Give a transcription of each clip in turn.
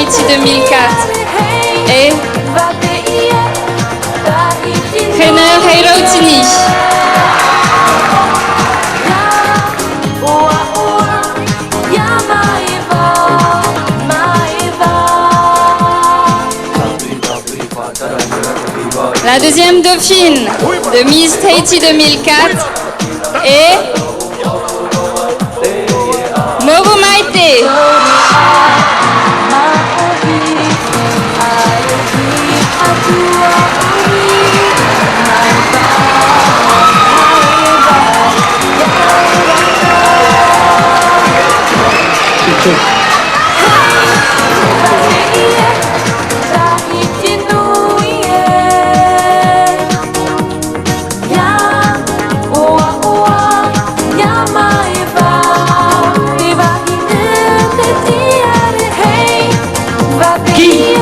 Tahiti 2004 et Renner Heirautini. La deuxième dauphine de Miss Tahiti 2004 est Morumaite.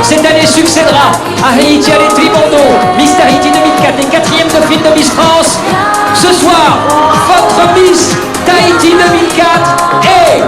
Cette année succédera à Haïti Allez Trimondo, Miss Tahiti 2004 et 4e dauphine de Miss France. Ce soir, votre Miss Tahiti 2004 est